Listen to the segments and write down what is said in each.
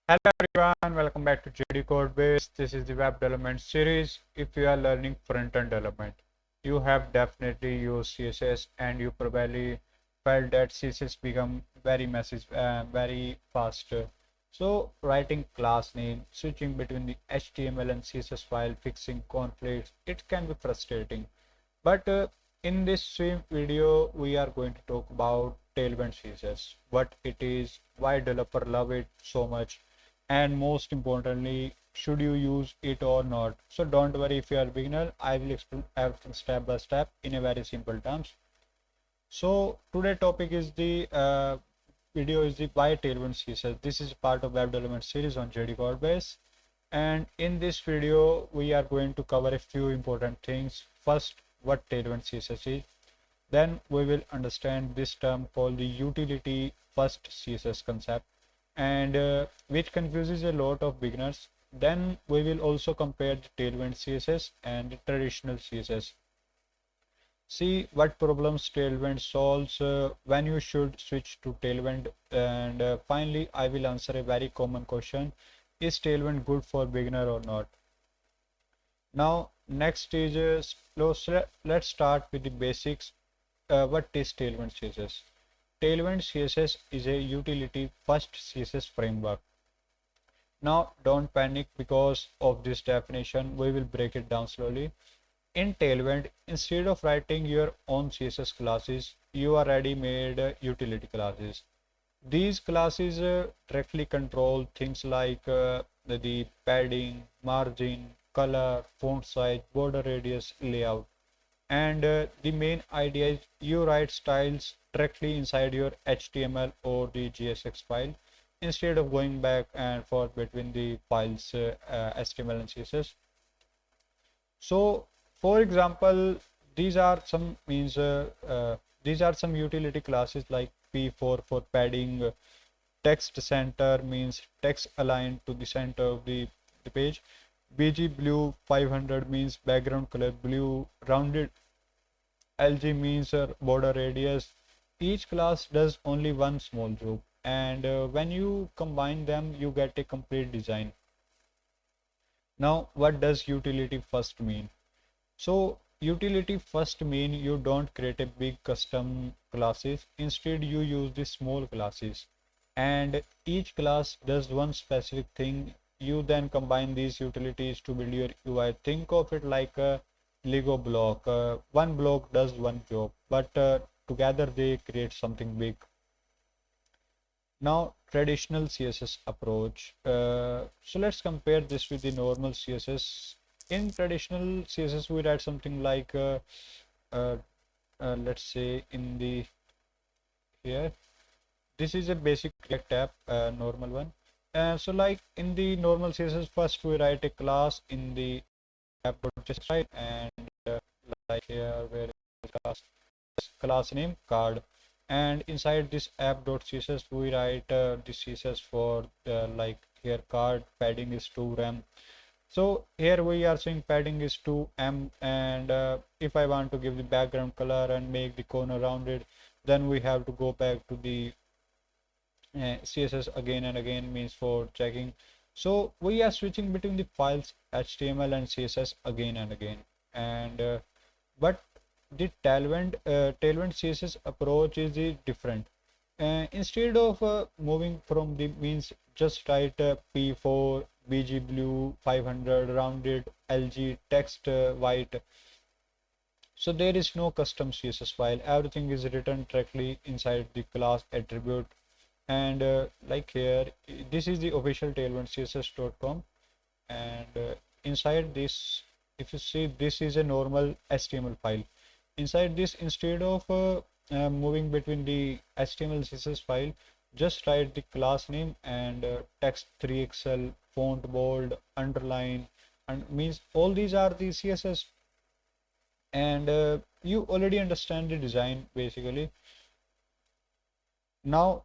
Hello everyone, welcome back to JDCodebase. This is the web development series. If you are learning front-end development, you have definitely used CSS and you probably felt that CSS become very messy, very fast. So writing class name, switching between the HTML and CSS file, fixing conflicts, it can be frustrating. But in this same video, we are going to talk about Tailwind CSS, what it is, why developer love it so much, and most importantly, should you use it or not. So don't worry if you are a beginner, I will explain everything step by step in a very simple terms. So today topic is the video is the why Tailwind CSS. This is part of web development series on JDCodebase. And in this video, we are going to cover a few important things. First, what Tailwind CSS is. Then we will understand this term called the utility first CSS concept, and which confuses a lot of beginners. Then we will also compare the Tailwind CSS and the traditional CSS. See what problems Tailwind solves, when you should switch to Tailwind, and finally I will answer a very common question: is Tailwind good for beginner or not? Now next is let's start with the basics. What is Tailwind CSS? Tailwind CSS is a utility first CSS framework. Now don't panic because of this definition, we will break it down slowly. In Tailwind, instead of writing your own CSS classes, you already made utility classes. These classes directly control things like the padding, margin, color, font size, border radius, layout. And the main idea is you write styles directly inside your HTML or the JSX file instead of going back and forth between the files HTML and CSS. So for example, these are some these are some utility classes like P4 for padding, text center means text aligned to the center of the page, BG blue 500 means background color blue, rounded LG means border radius. Each class does only one small job, and when you combine them, you get a complete design. Now, what does utility first mean? So utility first mean you don't create a big custom classes. Instead, you use the small classes, and each class does one specific thing. You then combine these utilities to build your UI. Think of it like a Lego block. One block does one job, but together they create something big. Now, traditional CSS approach. So let's compare this with the normal CSS. In traditional CSS, we write something like, let's say in the here, this is a basic React app, normal one. So like in the normal CSS, first we write a class in the app.js, and like here where class name card, and inside this app.css we write the CSS for like here card padding is 2 rem. So here we are saying padding is 2m, and if I want to give the background color and make the corner rounded, then we have to go back to the CSS again and again, means for checking. So we are switching between the files HTML and CSS again and again. And but the Tailwind CSS approach is different. Instead of moving from the means, just write P4 BG blue 500 rounded LG text white. So there is no custom CSS file. Everything is written directly inside the class attribute. And like here, this is the official tailwindcss.com, and inside this, if you see, this is a normal HTML file. Inside this, instead of moving between the HTML CSS file, just write the class name and text 3XL, font bold, underline, and means all these are the CSS, and you already understand the design basically. Now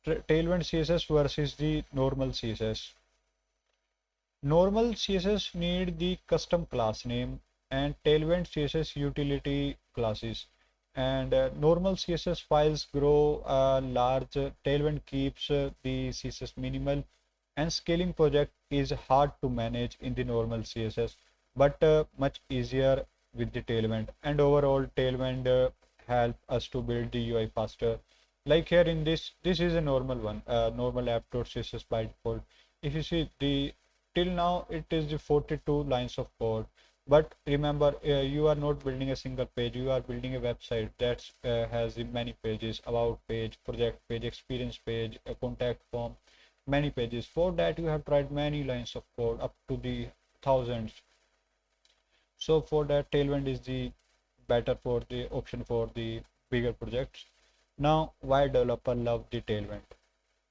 Tailwind CSS versus the normal CSS. Normal CSS need the custom class name, and Tailwind CSS utility classes. And normal CSS files grow large. Tailwind keeps the CSS minimal. And scaling project is hard to manage in the normal CSS, but much easier with the Tailwind. And overall, Tailwind help us to build the UI faster. Like here in this is a normal one, normal app.css by default. If you see the till now it is the 42 lines of code. But remember, you are not building a single page. You are building a website that has many pages: about page, project page, experience page, a contact form, many pages. For that, you have tried many lines of code up to the thousands. So for that, Tailwind is the better for the option for the bigger projects. Now, why developer love the Tailwind?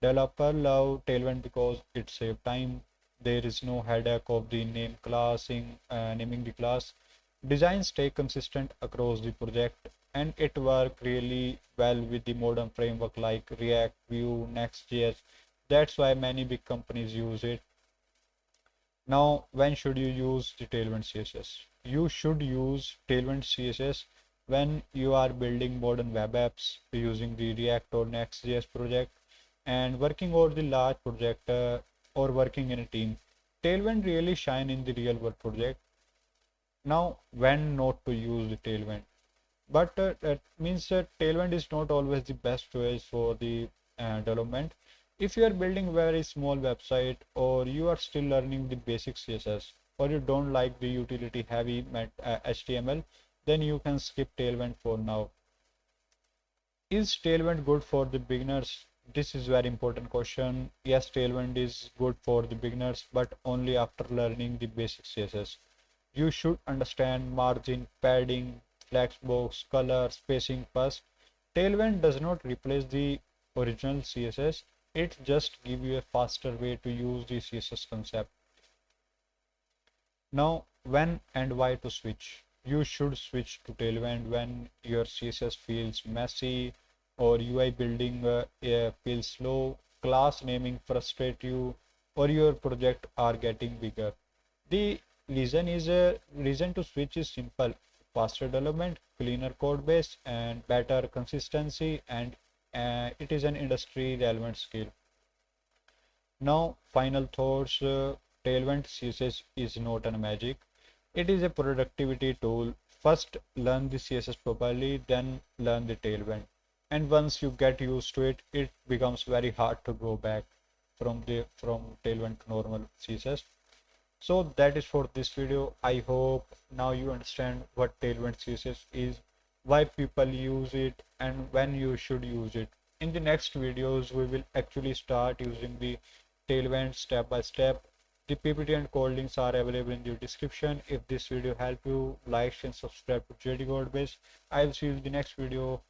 Developer love Tailwind because it saves time. There is no headache of the naming the class. Designs stay consistent across the project, and it works really well with the modern framework like React, Vue, Next.js. That's why many big companies use it. Now, when should you use the Tailwind CSS? You should use Tailwind CSS when you are building modern web apps using the React or Next.js project and working over the large project or working in a team. Tailwind really shine in the real world project. Now, when not to use the Tailwind? But that means that Tailwind is not always the best choice for the development. If you are building very small website or you are still learning the basic CSS or you don't like the utility heavy HTML, then you can skip Tailwind for now. Is Tailwind good for the beginners? This is very important question. Yes, Tailwind is good for the beginners, but only after learning the basic CSS. You should understand margin, padding, flexbox, color, spacing first. Tailwind does not replace the original CSS. It just gives you a faster way to use the CSS concept. Now, when and why to switch? You should switch to Tailwind when your CSS feels messy or UI building feels slow, class naming frustrates you, or your project are getting bigger. The reason to switch is simple: faster development, cleaner code base, and better consistency, and it is an industry relevant skill. Now, final thoughts. Tailwind CSS is not a magic. It is a productivity tool. First, learn the CSS properly, then learn the Tailwind. And once you get used to it, it becomes very hard to go back from Tailwind to normal CSS. So that is for this video. I hope now you understand what Tailwind CSS is, why people use it, and when you should use it. In the next videos, we will actually start using the Tailwind step by step. The PPT and code links are available in the description. If this video helped you, like and subscribe to JDCodebase. I will see you in the next video.